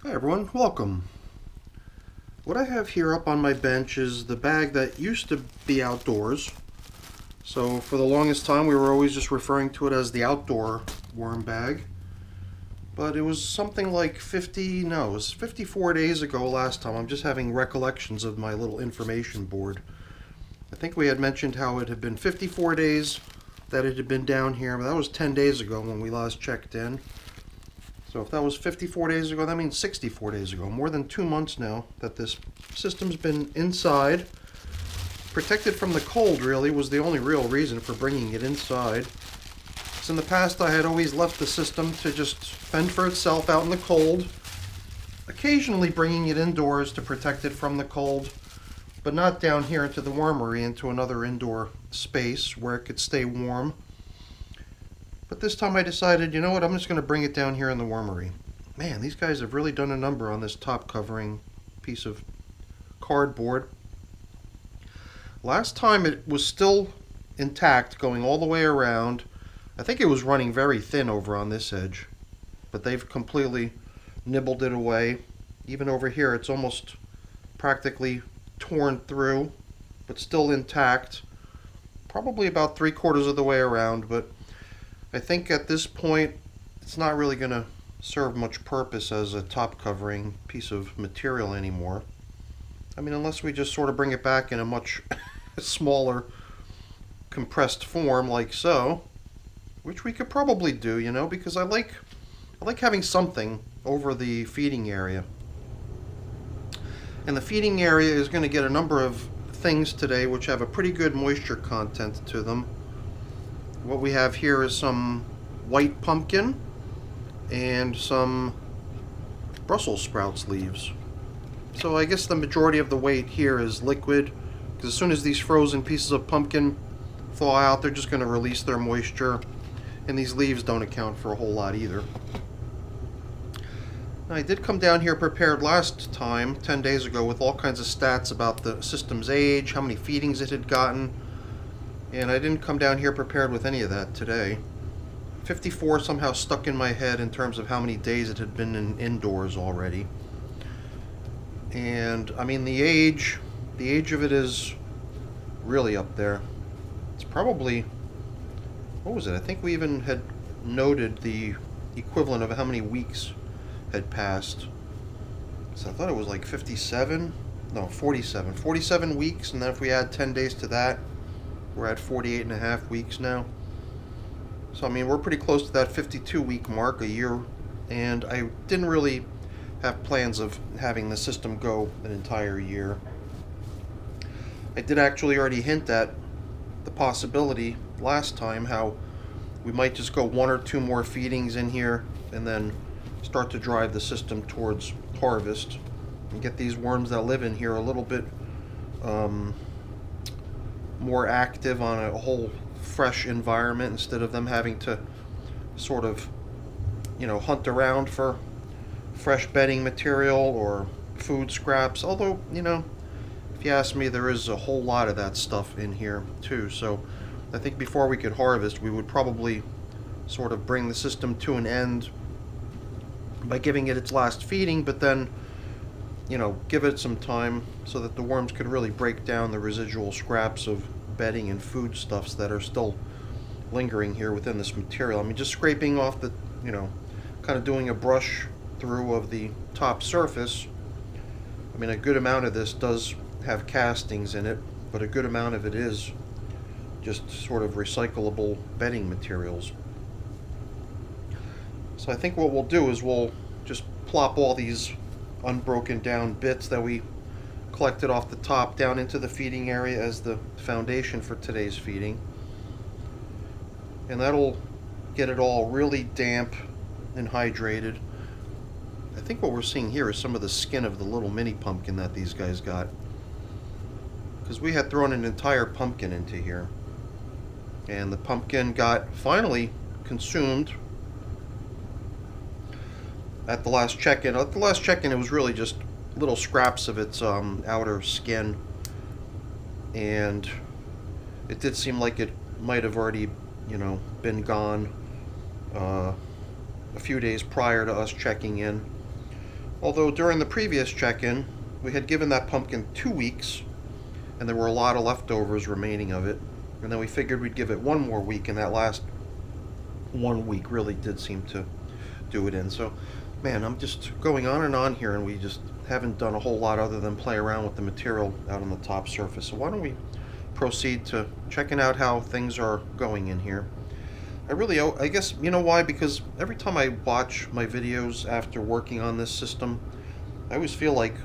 Hi everyone, welcome. What I have here up on my bench is the bag that used to be outdoors. So for the longest time we were always just referring to it as the outdoor worm bag. But it was something like it was 54 days ago last time. I'm just having recollections of my little information board. I think we had mentioned how it had been 54 days that it had been down here, but that was 10 days ago when we last checked in. So if that was 54 days ago, that means 64 days ago. More than 2 months now that this system's been inside. Protected from the cold, really, was the only real reason for bringing it inside. So in the past, I had always left the system to just fend for itself out in the cold. Occasionally bringing it indoors to protect it from the cold, but not down here into the wormery, into another indoor space where it could stay warm. But this time I decided, you know what, I'm just going to bring it down here in the wormery. Man, these guys have really done a number on this top covering piece of cardboard. Last time it was still intact, going all the way around. I think it was running very thin over on this edge, but they've completely nibbled it away. Even over here, it's almost practically torn through, but still intact. Probably about 3/4 of the way around, but I think at this point it's not really going to serve much purpose as a top covering piece of material anymore. I mean, unless we just sort of bring it back in a much smaller compressed form like so, which we could probably do, you know, because I like having something over the feeding area. And the feeding area is going to get a number of things today which have a pretty good moisture content to them. What we have here is some white pumpkin and some Brussels sprouts leaves. So I guess the majority of the weight here is liquid, because as soon as these frozen pieces of pumpkin thaw out, they're just going to release their moisture, and these leaves don't account for a whole lot either. Now, I did come down here prepared last time, 10 days ago, with all kinds of stats about the system's age, how many feedings it had gotten. And I didn't come down here prepared with any of that today. 54 somehow stuck in my head in terms of how many days it had been indoors already. And I mean, the age of it is really up there. It's probably, what was it? I think we even had noted the equivalent of how many weeks had passed. So I thought it was like 57, no, 47. 47 weeks, and then if we add 10 days to that, we're at 48.5 weeks now. So I mean, we're pretty close to that 52-week mark, a year, and I didn't really have plans of having the system go an entire year. I did actually already hint at the possibility last time how we might just go 1 or 2 more feedings in here and then start to drive the system towards harvest and get these worms that live in here a little bit more active on a whole fresh environment, instead of them having to sort of, you know, hunt around for fresh bedding material or food scraps. Although, you know, if you ask me, there is a whole lot of that stuff in here too. So I think before we could harvest, we would probably sort of bring the system to an end by giving it its last feeding, but then, you know, give it some time so that the worms could really break down the residual scraps of bedding and foodstuffs that are still lingering here within this material. I mean, just scraping off the, you know, kind of doing a brush through of the top surface. I mean, a good amount of this does have castings in it, but a good amount of it is just sort of recyclable bedding materials. So I think what we'll do is we'll just plop all these unbroken down bits that we collected off the top down into the feeding area as the foundation for today's feeding. And that'll get it all really damp and hydrated. I think what we're seeing here is some of the skin of the little mini pumpkin that these guys got, because we had thrown an entire pumpkin into here, and the pumpkin got finally consumed at the last check-in. At the last check-in, it was really just little scraps of its outer skin, and it did seem like it might have already, you know, been gone a few days prior to us checking in. Although during the previous check-in, we had given that pumpkin 2 weeks, and there were a lot of leftovers remaining of it. And then we figured we'd give it one more week, and that last 1 week really did seem to do it in. So, man, I'm just going on and on here, and we just haven't done a whole lot other than play around with the material out on the top surface. So why don't we proceed to checking out how things are going in here. I guess, you know why? Because every time I watch my videos after working on this system, I always feel like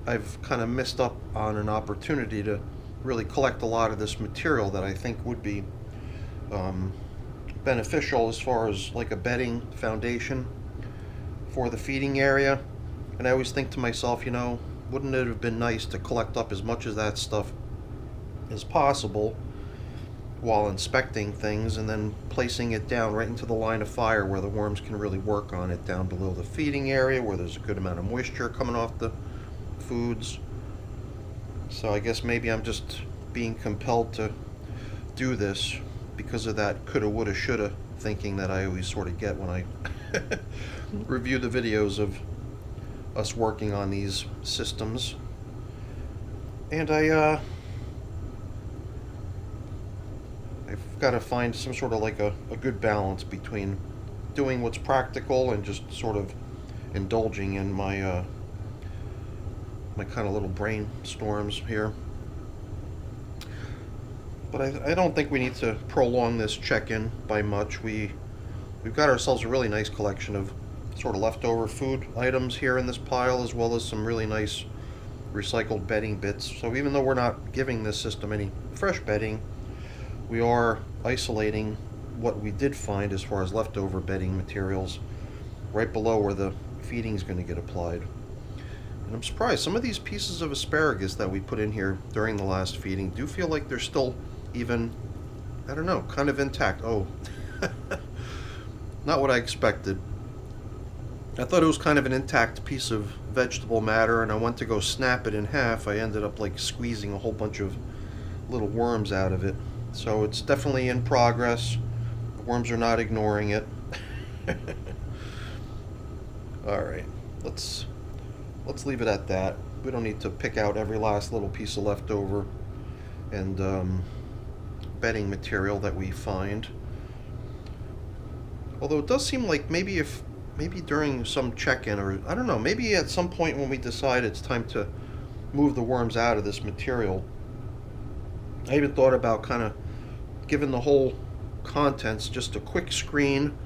I've kind of missed up on an opportunity to really collect a lot of this material that I think would be beneficial as far as like a bedding foundation for the feeding area. And I always think to myself, you know, wouldn't it have been nice to collect up as much of that stuff as possible while inspecting things, and then placing it down right into the line of fire where the worms can really work on it, down below the feeding area where there's a good amount of moisture coming off the foods. So I guess maybe I'm just being compelled to do this because of that coulda, woulda, shoulda thinking that I always sort of get when I review the videos of us working on these systems. And I've got to find some sort of like a good balance between doing what's practical and just sort of indulging in my my kind of little brainstorms here. But I don't think we need to prolong this check-in by much. We've got ourselves a really nice collection of sort of leftover food items here in this pile, as well as some really nice recycled bedding bits. So even though we're not giving this system any fresh bedding, we are isolating what we did find as far as leftover bedding materials right below where the feeding is going to get applied. And I'm surprised, some of these pieces of asparagus that we put in here during the last feeding do feel like they're still even, I don't know, kind of intact. Oh, not what I expected. I thought it was kind of an intact piece of vegetable matter, and I went to go snap it in half. I ended up like squeezing a whole bunch of little worms out of it. So it's definitely in progress. The worms are not ignoring it. Alright, let's leave it at that. We don't need to pick out every last little piece of leftover and bedding material that we find. Although it does seem like maybe during some check-in, or I don't know, maybe at some point when we decide it's time to move the worms out of this material, I even thought about kind of giving the whole contents just a quick screen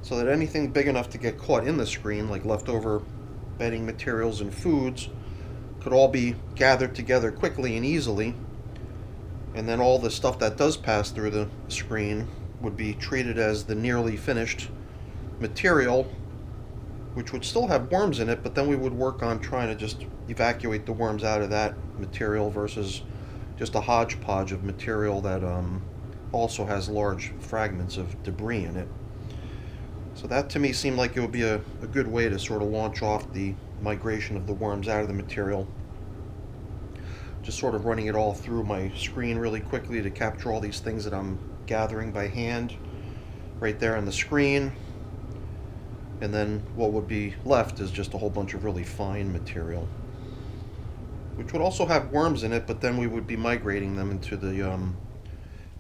so that anything big enough to get caught in the screen, like leftover bedding materials and foods, could all be gathered together quickly and easily. And then all the stuff that does pass through the screen would be treated as the nearly finished material, which would still have worms in it, but then we would work on trying to just evacuate the worms out of that material versus just a hodgepodge of material that also has large fragments of debris in it. So that to me seemed like it would be a good way to sort of launch off the migration of the worms out of the material. Just sort of running it all through my screen really quickly to capture all these things that I'm gathering by hand right there on the screen. And then what would be left is just a whole bunch of really fine material, which would also have worms in it, but then we would be migrating them into the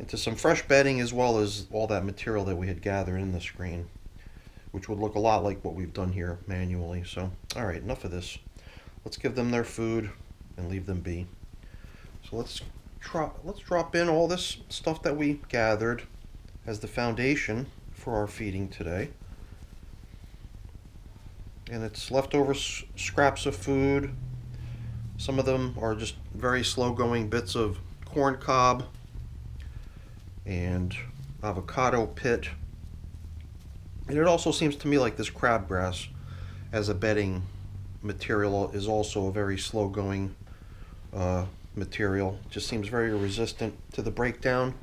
into some fresh bedding, as well as all that material that we had gathered in the screen, which would look a lot like what we've done here manually. So, all right, enough of this. Let's give them their food and leave them be. So let's drop in all this stuff that we gathered as the foundation for our feeding today. And it's leftover scraps of food. Some of them are just very slow-going bits of corn cob and avocado pit. And it also seems to me like this crabgrass as a bedding material is also a very slow-going material. Just seems very resistant to the breakdown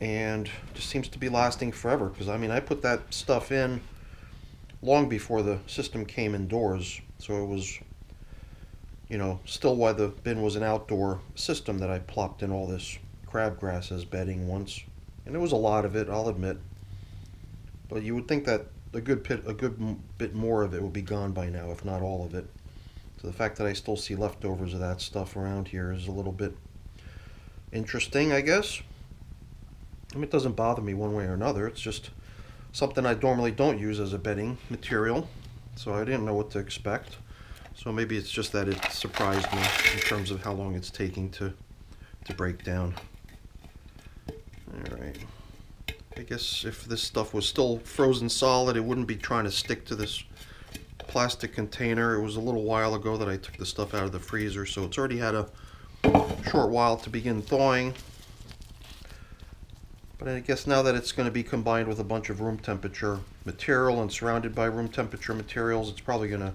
and just seems to be lasting forever, because I mean I put that stuff in long before the system came indoors, so it was, you know, still why the bin was an outdoor system that I plopped in all this crabgrass as bedding once. And it was a lot of it, I'll admit. But you would think that a good bit more of it will be gone by now, if not all of it. So the fact that I still see leftovers of that stuff around here is a little bit interesting, I guess. I mean, it doesn't bother me one way or another. It's just something I normally don't use as a bedding material, so I didn't know what to expect. So maybe it's just that it surprised me in terms of how long it's taking to break down. Alright. I guess if this stuff was still frozen solid, it wouldn't be trying to stick to this plastic container. It was a little while ago that I took the stuff out of the freezer, so it's already had a short while to begin thawing. But I guess now that it's going to be combined with a bunch of room temperature material and surrounded by room temperature materials, it's probably going to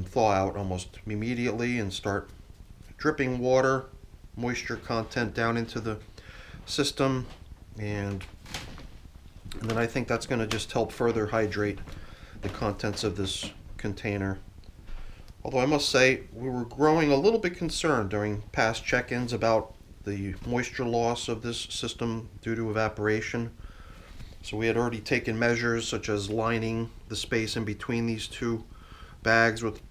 thaw out almost immediately and start dripping water, moisture content down into the system, and then I think that's going to just help further hydrate the contents of this container. Although I must say, we were growing a little bit concerned during past check-ins about the moisture loss of this system due to evaporation. So we had already taken measures such as lining the space in between these two bags with,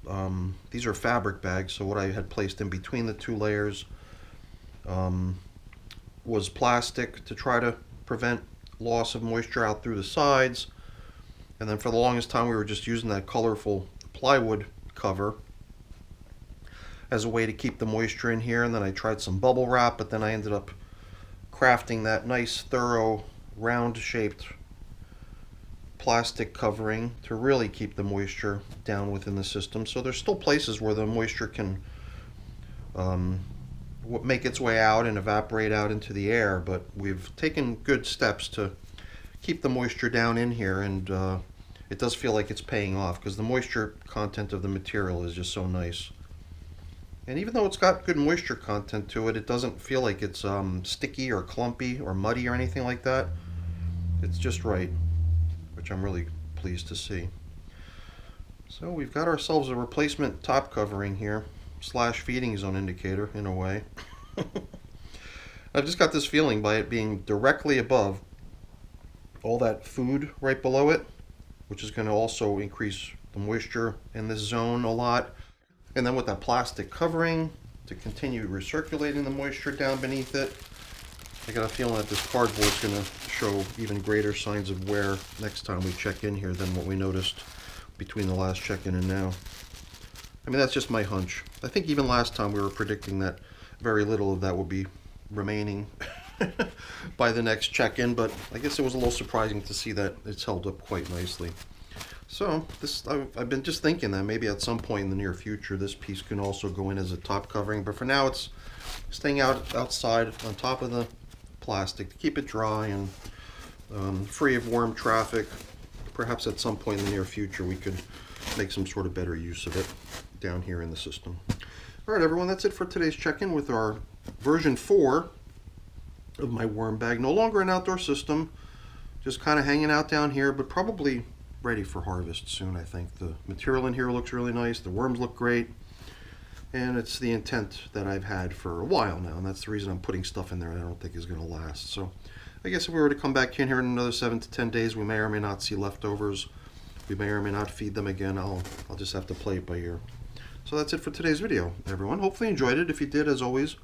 these are fabric bags, so what I had placed in between the two layers was plastic to try to prevent loss of moisture out through the sides. And then for the longest time we were just using that colorful plywood cover as a way to keep the moisture in here. And then I tried some bubble wrap, but then I ended up crafting that nice thorough round shaped plastic covering to really keep the moisture down within the system. So there's still places where the moisture can make its way out and evaporate out into the air, but we've taken good steps to keep the moisture down in here, and it does feel like it's paying off because the moisture content of the material is just so nice. And even though it's got good moisture content to it, it doesn't feel like it's sticky or clumpy or muddy or anything like that. It's just right, which I'm really pleased to see. So we've got ourselves a replacement top covering here, slash feeding zone indicator in a way. I've just got this feeling by it being directly above all that food right below it, which is going to also increase the moisture in this zone a lot. And then with that plastic covering to continue recirculating the moisture down beneath it, I got a feeling that this cardboard is going to show even greater signs of wear next time we check in here than what we noticed between the last check-in and now. I mean, that's just my hunch. I think even last time we were predicting that very little of that would be remaining by the next check-in, but I guess it was a little surprising to see that it's held up quite nicely. So this, I've been just thinking that maybe at some point in the near future this piece can also go in as a top covering, but for now it's staying outside on top of the plastic to keep it dry and free of worm traffic. Perhaps at some point in the near future we could make some sort of better use of it down here in the system. Alright everyone, that's it for today's check-in with our version 4 of my worm bag. No longer an outdoor system, just kind of hanging out down here, but probably ready for harvest soon. I think the material in here looks really nice, the worms look great, and it's the intent that I've had for a while now, and that's the reason I'm putting stuff in there that I don't think is going to last. So I guess if we were to come back in here in another 7 to 10 days, we may or may not see leftovers. We may or may not feed them again. I'll just have to play it by ear. So that's it for today's video, everyone. Hopefully you enjoyed it. If you did, as always,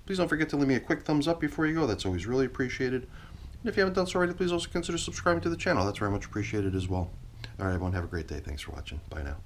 please don't forget to leave me a quick thumbs up before you go. That's always really appreciated. And if you haven't done so already, please also consider subscribing to the channel. That's very much appreciated as well. All right, everyone, have a great day. Thanks for watching. Bye now.